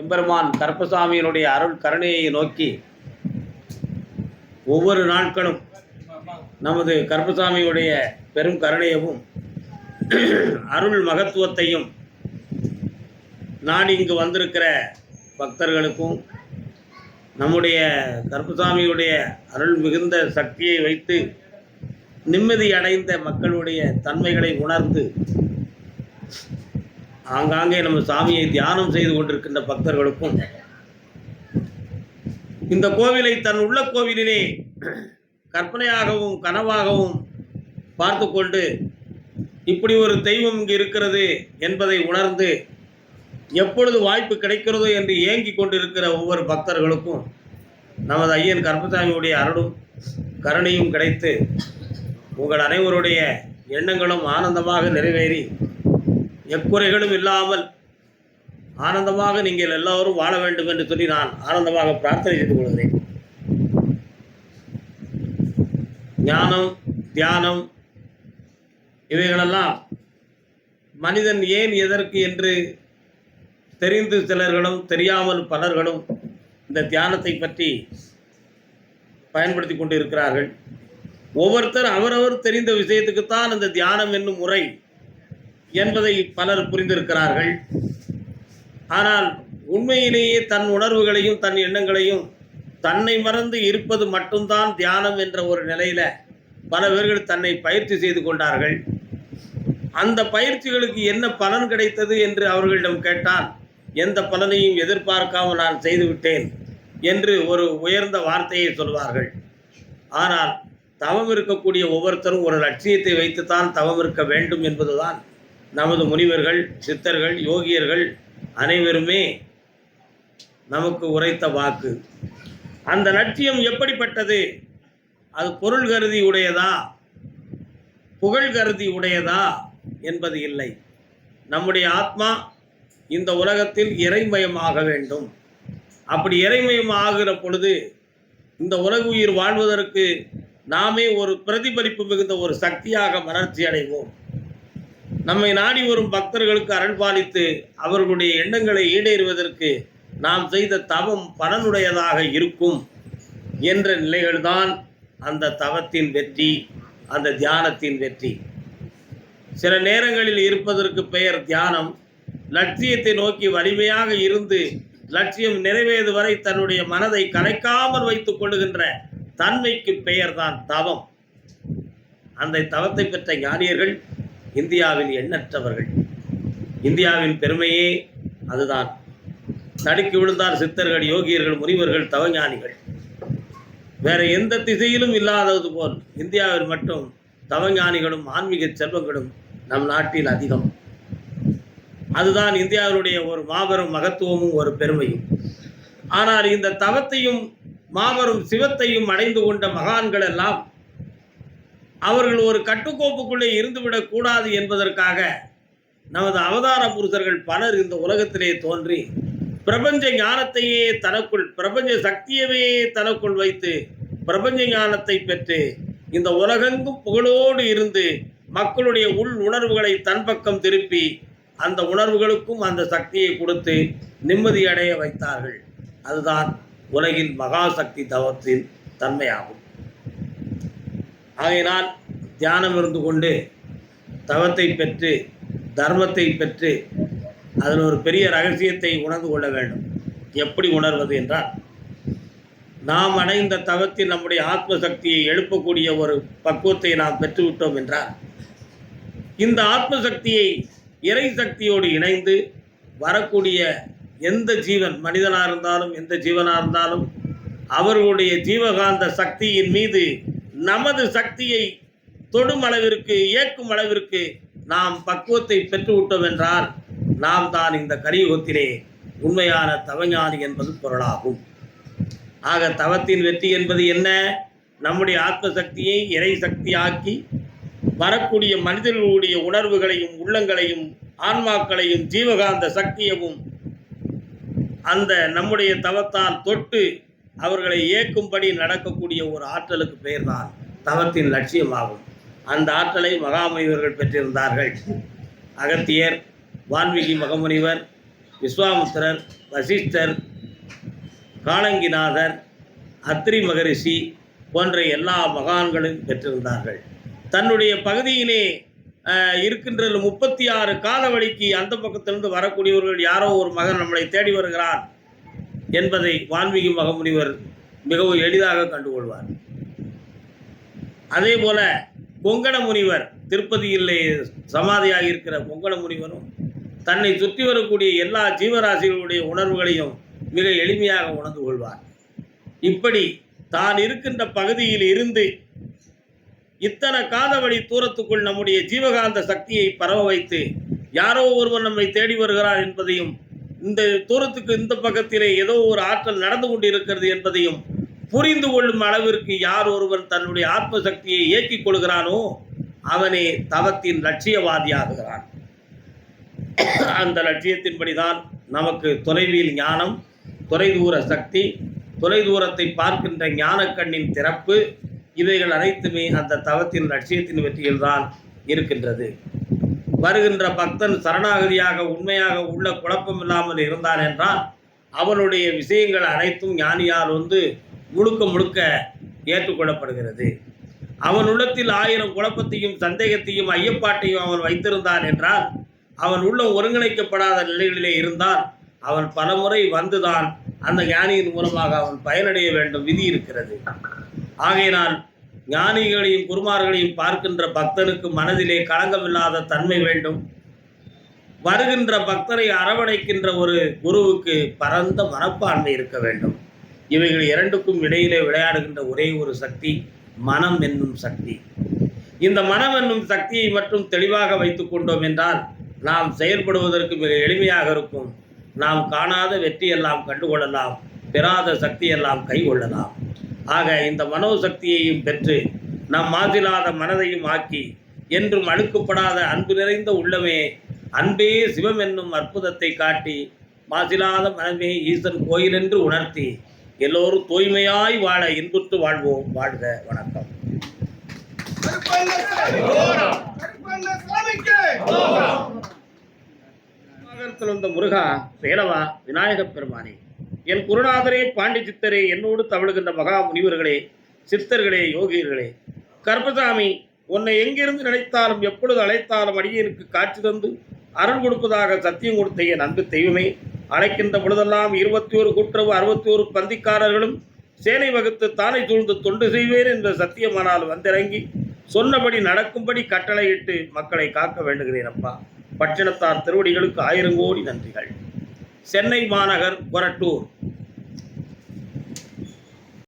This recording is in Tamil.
எம்பெருமான் கருப்பசாமியினுடைய அருள் கருணையை நோக்கி ஒவ்வொரு நாட்களும் நமது கருப்பசாமியுடைய பெரும் கருணையவும் அருள் மகத்துவத்தையும் நான் இங்கு வந்திருக்கிற பக்தர்களுக்கும் நம்முடைய கருப்பசாமியுடைய அருள் மிகுந்த சக்தியை வைத்து நிம்மதி அடைந்த மக்களுடைய தன்மைகளை உணர்ந்து ஆங்காங்கே நம்ம சாமியை தியானம் செய்து கொண்டிருக்கின்ற பக்தர்களுக்கும் இந்த கோவிலை தன் உள்ள கோவிலிலே கற்பனையாகவும் கனவாகவும் பார்த்து கொண்டு இப்படி ஒரு தெய்வம் இங்கு இருக்கிறது என்பதை உணர்ந்து எப்பொழுது வாய்ப்பு கிடைக்கிறதோ என்று ஏங்கி கொண்டிருக்கிற ஒவ்வொரு பக்தர்களுக்கும் நமது ஐயன் கருப்பசாமியுடைய அருளும் கருணையும் கிடைத்து உங்கள் அனைவருடைய எண்ணங்களும் ஆனந்தமாக நிறைவேறி எக்குறைகளும் இல்லாமல் ஆனந்தமாக நீங்கள் எல்லோரும் வாழ வேண்டும் என்று சொல்லி நான் ஆனந்தமாக பிரார்த்தனை செய்து கொள்கிறேன். ஞானம், தியானம் இவைகளெல்லாம் மனிதன் ஏன் எதற்கு என்று தெரிந்து சிலர்களும் தெரியாமல் பலர்களும் இந்த தியானத்தை பற்றி பயன்படுத்தி கொண்டு இருக்கிறார்கள். ஒவ்வொருத்தர் அவரவர் தெரிந்த விஷயத்துக்குத்தான் இந்த தியானம் என்னும் முறை என்பதை பலர் புரிந்திருக்கிறார்கள். ஆனால் உண்மையிலேயே தன் உணர்வுகளையும் தன் எண்ணங்களையும் தன்னை மறந்து இருப்பது மட்டும்தான் தியானம் என்ற ஒரு நிலையில் பல பேர்கள் தன்னை பயிற்சி செய்து கொண்டார்கள். அந்த பயிற்சிகளுக்கு என்ன பலன் கிடைத்தது என்று அவர்களிடம் கேட்டால் எந்த பலனையும் எதிர்பார்க்காமல் நான் செய்துவிட்டேன் என்று ஒரு உயர்ந்த வார்த்தையை சொல்வார்கள். ஆனால் தவம் இருக்கக்கூடிய ஒவ்வொருத்தரும் ஒரு லட்சியத்தை வைத்துத்தான் தவம் இருக்க வேண்டும் என்பதுதான் நமது முனிவர்கள், சித்தர்கள், யோகியர்கள் அனைவருமே நமக்கு உரைத்த வாக்கு. அந்த லட்சியம் எப்படிப்பட்டது? அது பொருள் கருதி உடையதா, புகழ் கருதி உடையதா என்பது இல்லை. நம்முடைய ஆத்மா இந்த உலகத்தில் இறைமயமாக வேண்டும். அப்படி இறைமயம் ஆகிற பொழுது இந்த உலக உயிர் வாழ்வதற்கு நாமே ஒரு பிரதிபலிப்பு மிகுந்த ஒரு சக்தியாக வளர்ச்சி அடைவோம். நம்மை நாடி வரும் பக்தர்களுக்கு அருள்பாலித்து அவர்களுடைய எண்ணங்களை ஈடேறுவதற்கு நாம் செய்த தவம் பலனுடையதாக இருக்கும் என்ற நிலைகள்தான் அந்த தவத்தின் வெற்றி, அந்த தியானத்தின் வெற்றி. சில நேரங்களில் இருப்பதற்கு பெயர் தியானம். லட்சியத்தை நோக்கி வலிமையாக இருந்து லட்சியம் நிறைவேறு வரை தன்னுடைய மனதை கலைக்காமல் வைத்துக் கொள்ளுகின்ற தன்மைக்கு பெயர்தான் தவம். அந்த தவத்தை பெற்ற ஞானியர்கள் இந்தியாவில் எண்ணற்றவர்கள். இந்தியாவின் பெருமையே அதுதான். தடுக்கி விழுந்தார் சித்தர்கள், யோகியர்கள், முனிவர்கள், தவஞானிகள். வேற எந்த திசையிலும் இல்லாதது போல் இந்தியாவில் மட்டும் தவஞானிகளும் ஆன்மீக செல்வங்களும் நம் நாட்டில் அதிகம். அதுதான் இந்தியாவினுடைய ஒரு மாபெரும் மகத்துவமும் ஒரு பெருமையும். ஆனால் இந்த தவத்தையும் மாபெரும் சிவத்தையும் அடைந்து கொண்ட மகான்கள் எல்லாம் அவர்கள் ஒரு கட்டுக்கோப்புக்குள்ளே இருந்துவிடக் கூடாது என்பதற்காக நமது அவதார புருஷர்கள் பலர் இந்த உலகத்திலே தோன்றி பிரபஞ்ச ஞானத்தையே தனக்குள், பிரபஞ்ச சக்தியவே தனக்குள் வைத்து பிரபஞ்ச ஞானத்தை பெற்று இந்த உலகெங்கும் புகழோடு இருந்து மக்களுடைய உள் உணர்வுகளை தன் பக்கம் திருப்பி அந்த உணர்வுகளுக்கும் அந்த சக்தியை கொடுத்து நிம்மதி அடைய வைத்தார்கள். அதுதான் உலகில் மகாசக்தி தவத்தின் தன்மையாகும். ஆகையினால் தியானம் இருந்து கொண்டு தவத்தை பெற்று தர்மத்தை பெற்று அதில் ஒரு பெரிய ரகசியத்தை உணர்ந்து கொள்ள வேண்டும். எப்படி உணர்வது என்றால், நாம் அடைந்த தவத்தில் நம்முடைய ஆத்ம சக்தியை எழுப்பக்கூடிய ஒரு பக்குவத்தை நாம் பெற்றுவிட்டோம் என்றால், இந்த ஆத்ம சக்தியை இறை சக்தியோடு இணைந்து வரக்கூடிய எந்த ஜீவன், மனிதனாக இருந்தாலும் எந்த ஜீவனாக இருந்தாலும், அவர்களுடைய ஜீவகாந்த சக்தியின் மீது நமது சக்தியை தொடும் அளவிற்கு, இயக்கும் அளவிற்கு நாம் பக்குவத்தை பெற்றுவிட்டோம் என்றால் நாம் தான் இந்த கலியுகத்திலே உண்மையான தவஞானி என்பது பொருளாகும். ஆக தவத்தின் வெற்றி என்பது என்ன? நம்முடைய ஆத்ம சக்தியை இறை சக்தியாக்கி வரக்கூடிய மனிதர்களுடைய உணர்வுகளையும் உள்ளங்களையும் ஆன்மாக்களையும் ஜீவகாந்த சக்தியவும் அந்த நம்முடைய தவத்தால் தொட்டு அவர்களை இயக்கும்படி நடக்கக்கூடிய ஒரு ஆற்றலுக்கு பெயர்தான் தவத்தின் லட்சியமாகும். அந்த ஆற்றலை மகாமுனிவர்கள் பெற்றிருந்தார்கள். அகத்தியர், வால்மீகி மகமுனிவர், விஸ்வாமித்திரர், வசிஷ்டர், காலங்கிநாதர், அத்ரி மகரிஷி போன்ற எல்லா மகான்களும் பெற்றிருந்தார்கள். தன்னுடைய பகுதியிலே இருக்கின்ற 36 கால வழிக்கு அந்த பக்கத்திலிருந்து வரக்கூடியவர்கள் யாரோ ஒரு மகன் நம்மளை தேடி வருகிறான் என்பதை வால்மீகி மகாமுனிவர் மிகவும் எளிதாக கண்டுகொள்வார். அதே போல கொங்கண முனிவர், திருப்பதியிலே சமாதியாக இருக்கிற கொங்கண முனிவரும் தன்னை சுற்றி வரக்கூடிய எல்லா ஜீவராசிகளுடைய உணர்வுகளையும் மிக எளிமையாக உணர்ந்து கொள்வார். இப்படி தான் இருக்கின்ற பகுதியில் இருந்து இத்தனை காதவழி தூரத்துக்குள் நம்முடைய ஜீவகாந்த சக்தியை பரவ வைத்து யாரோ ஒருவர் நம்மை தேடி வருகிறார் என்பதையும், இந்த தூரத்துக்கு இந்த பக்கத்திலே ஏதோ ஒரு ஆற்றல் நடந்து கொண்டிருக்கிறது என்பதையும் புரிந்து கொள்ளும் அளவிற்கு யார் ஒருவன் தன்னுடைய ஆத்ம சக்தியை இயக்கிக் கொள்கிறானோ அவனே தவத்தின் லட்சியவாதியாகிறான். அந்த லட்சியத்தின்படிதான் நமக்கு தொலைவில் ஞானம், தொலைதூர சக்தி, தொலைதூரத்தை பார்க்கின்ற ஞானக்கண்ணின் திறப்பு, இவைகள் அனைத்துமே அந்த தவத்தின் லட்சியத்தின் வெற்றியில்தான் இருக்கின்றது. வருகின்ற பக்தன் சரணாகதியாக உண்மையாக உள்ள குழப்பம் இல்லாமல் இருந்தான் என்றால் அவனுடைய விஷயங்கள் அனைத்தும் ஞானியால் முழுக்க முழுக்க ஏற்றுக்கொள்ளப்படுகிறது. அவன் உள்ளத்தில் 1000 குழப்பத்தையும் சந்தேகத்தையும் ஐயப்பாட்டையும் அவன் வைத்திருந்தான் என்றால், அவன் உள்ள ஒருங்கிணைக்கப்படாத நிலைகளிலே இருந்தால் அவன் பலமுறை வந்துதான் அந்த ஞானியின் மூலமாக அவன் பயனடைய வேண்டும், விதி இருக்கிறது. ஆகையினால் ஞானிகளையும் குருமார்களையும் பார்க்கின்ற பக்தனுக்கு மனதிலே களங்கமில்லாத தன்மை வேண்டும். வருகின்ற பக்தரை அரவணைக்கின்ற ஒரு குருவுக்கு பரந்த மனப்பான்மை இருக்க வேண்டும். இவைகள் இரண்டுக்கும் இடையிலே விளையாடுகின்ற ஒரே ஒரு சக்தி மனம் என்னும் சக்தி. இந்த மனம் என்னும் சக்தியை மட்டும் தெளிவாக வைத்துக் கொண்டோம் என்றால் நாம் செயல்படுவதற்கு மிக எளிமையாக இருக்கும். நாம் காணாத வெற்றியெல்லாம் கண்டுகொள்ளலாம், பெறாத சக்தியெல்லாம் கைகொள்ளலாம். ஆக இந்த மனோசக்தியையும் பெற்று நம் மாசிலாத மனதையும் ஆக்கி என்றும் அழுக்கப்படாத அன்பு நிறைந்த உள்ளமே, அன்பே சிவம் என்னும் அற்புதத்தை காட்டி மாசிலாத மனமே ஈசன் கோயில் என்று உணர்த்தி எல்லோரும் தூய்மையாய் வாழ இன்புற்று வாழ்வோம். வாழ்க. வணக்கம். முருகா, வேலவா, விநாயகப் பெருமானே, என் குருநாதரே, பாண்டி சித்தரே, என்னோடு தவழுகின்ற மகா முனிவர்களே, சித்தர்களே, யோகியர்களே, கருப்பசாமி, உன்னை எங்கிருந்து நினைத்தாலும் எப்பொழுது அழைத்தாலும் அடியேனுக்கு காட்சி தந்து அருள் கொடுப்பதாக சத்தியம் கொடுத்த என் அன்பு தெய்வமே, அழைக்கின்ற பொழுதெல்லாம் 21 கூட்டுறவு 61 பந்திக்காரர்களும் சேனை வகுத்து தானை சூழ்ந்து தொண்டு செய்வேன் என்ற சத்தியமானால் வந்திறங்கி சொன்னபடி நடக்கும்படி கட்டளையிட்டு மக்களை காக்க வேண்டுகிறேன் அப்பா. பட்டினத்தார் திருவடிகளுக்கு 1000 கோடி நன்றிகள். சென்னை மாநகர் கொரட்டூர்